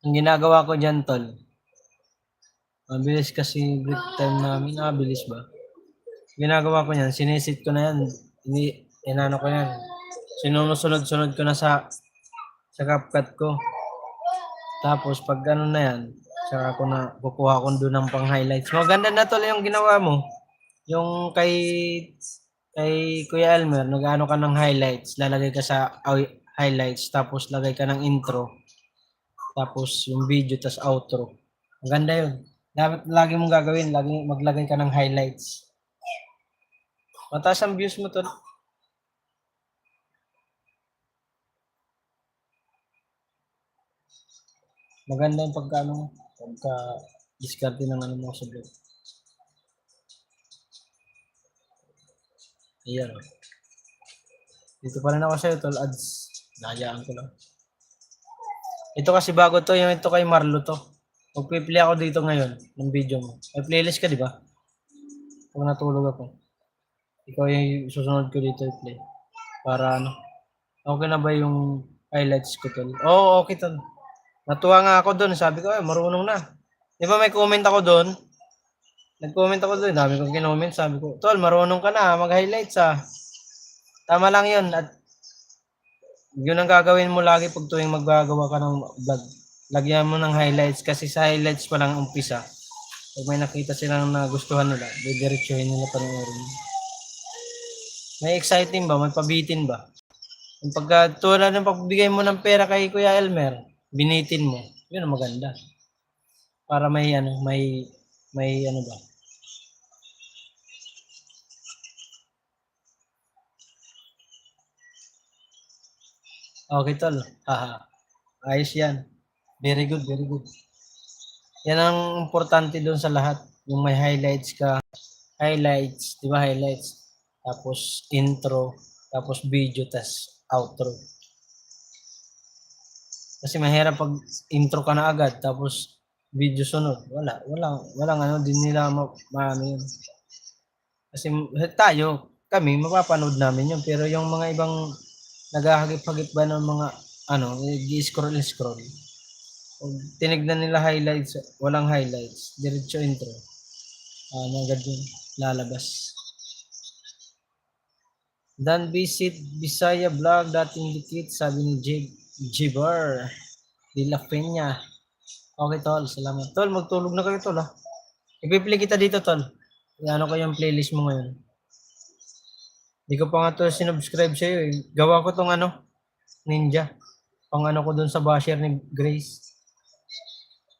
Ang ginagawa ko dyan, tol. Mabilis kasi break time namin. Bilis ba? Ginagawa ko yan, sinisit ko na yan. Inano ko yan. Sinusunod-sunod ko na sa CapCut ko. Tapos pag ano na yan, saka ko na kukuha ko doon ng pang-highlights. Maganda na tol yung ginawa mo. Yung kay Kuya Elmer, nag-ano ka ng highlights, lalagay ka sa highlights, tapos lagay ka ng intro. Tapos yung video, tas outro. Ang ganda yun. Dapat lagi mong gagawin, maglagay ka ng highlights. Mataas ang views mo tol. Maganda yung pagka diskarte ng ano mo sa blog. Ayan. Dito pa rin ako sa'yo, tol. Ads. Nahayaan ko lang. Ito kasi bago to. Yung ito kay Marlo to. Magpiplay ako dito ngayon ng video mo. May playlist ka, di ba? Kung natulog ako. Ikaw yung susunod ko dito i-play. Para ano. Okay na ba yung highlights ko, tol? Oo, okay, tol. Natuwa nga ako doon. Sabi ko, marunong na. Di ba may comment ako doon? Nag-comment ako doon. Dami kong kinoment. Sabi ko, tol, marunong ka na. Mag-highlights ah. Tama lang yun. At yun ang gagawin mo lagi pag tuwing maggagawa ka ng vlog. Lagyan mo ng highlights kasi sa highlights pa lang umpisa. Pag may nakita silang nagustuhan nila, didiretsuhin nila panoorin. May exciting ba? May pabitin ba? Yung tulad ng pagbigay mo ng pera kay Kuya Elmer, binitin mo. Yun ang maganda. Para may ano ba? Okay tol. Haha. Ayos yan. Very good, very good. Yan ang importante doon sa lahat. Yung may highlights ka. Highlights, di ba highlights? Tapos intro, tapos video, tas outro. Kasi mahirap pag intro ka na agad, tapos video sunod. Walang ano, din nila maano yun. Kasi kami, mapapanood namin yun. Pero yung mga ibang naghahagip-hagip ba ng mga, ano, i-scroll. Kung tinignan nila highlights, walang highlights, diretso intro. Agad yun, lalabas. Dan visit Bisaya Vlog, dating dikit, sabi ni Jibar de la Peña. Okay, tol, salamat. Tol, magtulog na kayo, tol, ha. Ipi-play kita dito, tol. Ano ko yung playlist mo ngayon. Hindi ko pa nga to sinubscribe sa'yo, eh. Gawa ko tong ano, Ninja. Pang ano ko dun sa basher ni Grace.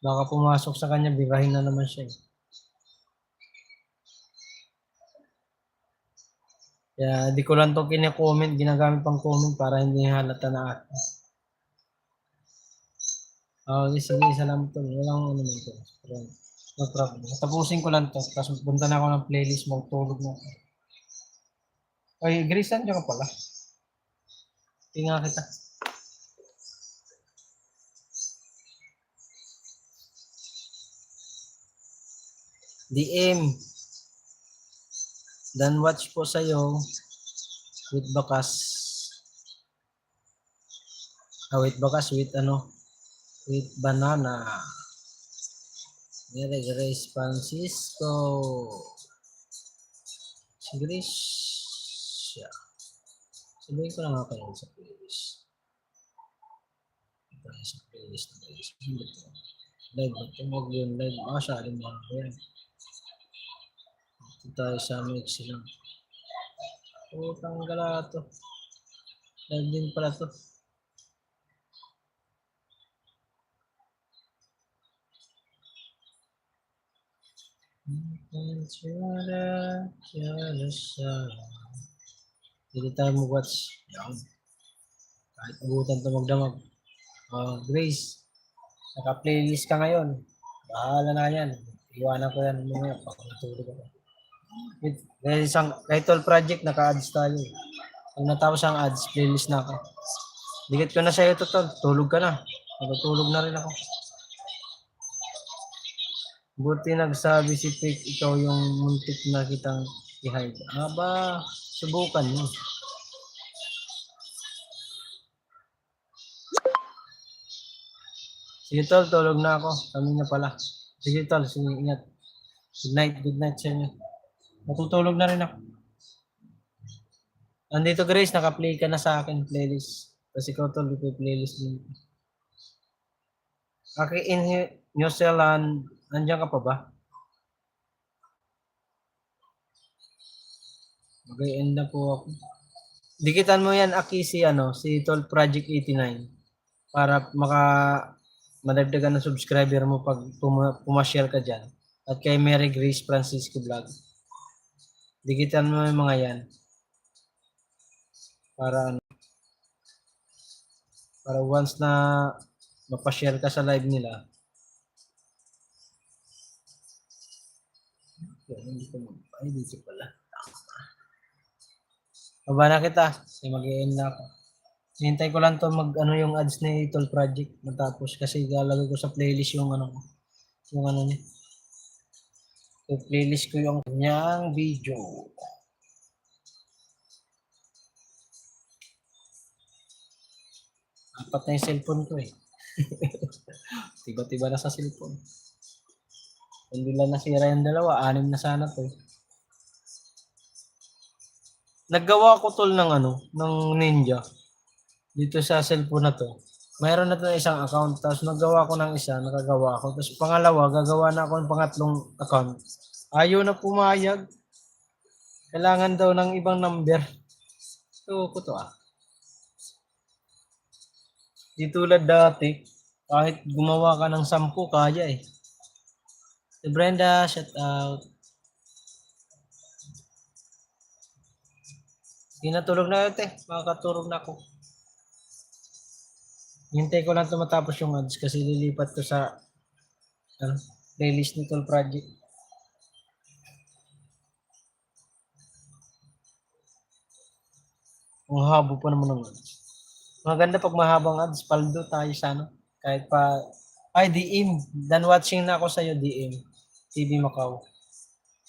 Baka pumasok sa kanya, birahin na naman siya, eh. Kaya di ko lang to kina-comment, ginagamit pang comment para hindi halata na ako. Okay, sige, salamat to. Walang ano man to. No problem. Tapusin ko lang to. Tapos punta na ako ng playlist, magtulog na ako. Ay, Grace, nandiyan ka pala. Tingnan kita. DM. Dan watch po sa'yo with bakas. With bakas, with ano, with banana. Mary Grace Francisco. Si Grace. Siya. Sabihin ko na nga kayo sa playlist. Ito na sa playlist na playlist. Live ba ito? Huwag yun live. Masyadong mga ko yan. Ito tayo sa mix lang. Tanggal to. Live din pala to. Hindi tayo mag-watch. Yan. Kahit abutan ito magdamag. Grace, naka-playlist ka ngayon. Bahala na yan. Iwanan ko yan mamaya. Baka matulog ako. Dahil isang title project, naka-ads tayo. Pag natapos ang ads, playlist na ako. Dikit ko na sa'yo ito, tol. Tulog ka na. Natutulog na rin ako. Buti nagsabi si Pick, ikaw yung muntik na kitang i-hide. Aba, subukan mo. Sige tol, tulog na ako. Kami na pala. Sige tol, sige, ingat. Good night sa inyo. Matutulog na rin ako. Nandito Grace, naka-play ka na sa akin playlist. Kasi ikaw tol, playlist din. Okay, in New Zealand, nandiyan ka pa ba? Mag-end na po ako. Dikitan mo yan, Aki, si Tol Project 89 para madagdagan ng subscriber mo pag pumashare ka dyan. At kay Mary Grace Francisco Vlog. Dikitan mo yung mga yan. Para once na mapashare ka sa live nila. Ay, dito pala. Baba na kita. Kasi mag-i-end na ako. Hintay ko lang to yung ads ni Tol Project matapos kasi ilalagay ko sa playlist yung niya. So, playlist ko yung kanyang video. Apat na yung cellphone ko, eh. Tiba-tiba na sa cellphone. Hindi lang nasira yung dalawa, 6 na sana to. Naggawa ko tol ng Ninja dito sa cellphone na to. Mayroon na to isang account, tapos naggawa ko ng isa, nakagawa ko. Tapos pangalawa, gagawa na ako ng pangatlong account. Ayaw na pumayag. Kailangan daw ng ibang number. So, ko to Di tulad dati, kahit gumawa ka ng 10, kaya eh. Si Brenda, shout out. Tinatulog na ito makakatulog na ako. Hintay ko lang tumatapos yung ads kasi lilipat to sa Ano? Playlist ni Tol Project. Ang habo pa naman ng ads. Maganda pag mahabang ads, paldo tayo sa ano. Kahit pa, ay DM, dan watching na ako sa'yo, DM. TV Macau.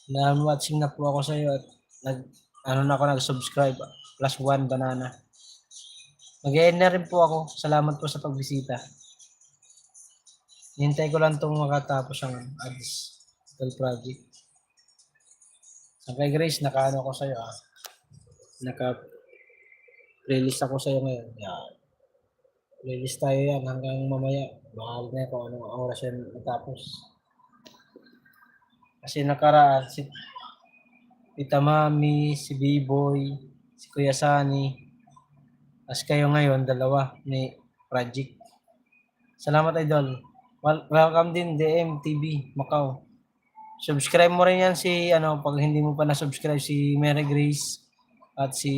Dan watching na po ako sa'yo at nag-subscribe. +1 banana. Mag-e-end na rin po ako. Salamat po sa pagbisita. Hintay ko lang itong makatapos ang ads. Tol Project. Sa kay Grace, naka-ano ako sa'yo ah. Naka-playlist ako sa'yo ngayon. Yan. Playlist tayo yan hanggang mamaya. Bahal na kung anong oras yan natapos. Kasi nakaraan, si Tita Mami, si B-Boy, si Kuya Sani, as kayo ngayon, dalawa ni Project. Salamat Idol. Welcome din DM TV Macau. Subscribe mo rin yan si pag hindi mo pa na-subscribe si Mary Grace at si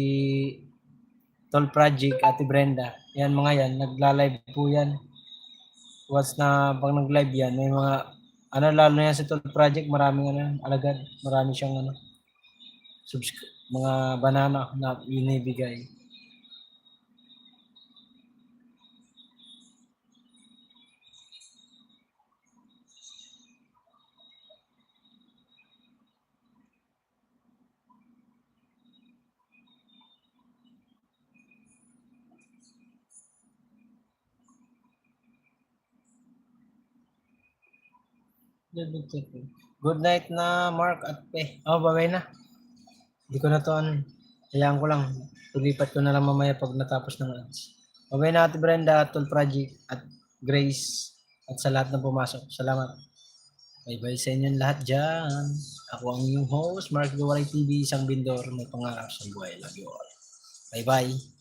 Tol Project, Ate Brenda. Yan mga yan, nagla-live po yan. Once na pag nag-live yan, may mga lalo na yan si Tol Project, maraming alagad, marami siyang mga banana na binibigay. Good night na Mark at Pe. Oh, bye na. Hindi ko na to hayaan ko lang. Tulipat ko na lang mamaya pag natapos ng ads. Bye na Ate Brenda, Tol Project at Grace at sa lahat na pumasok. Salamat. Bye-bye sa inyong lahat dyan. Ako ang inyong host, Mark Gawaray TV, isang bindor, may pangarap sa buhay. Love you all. Bye-bye.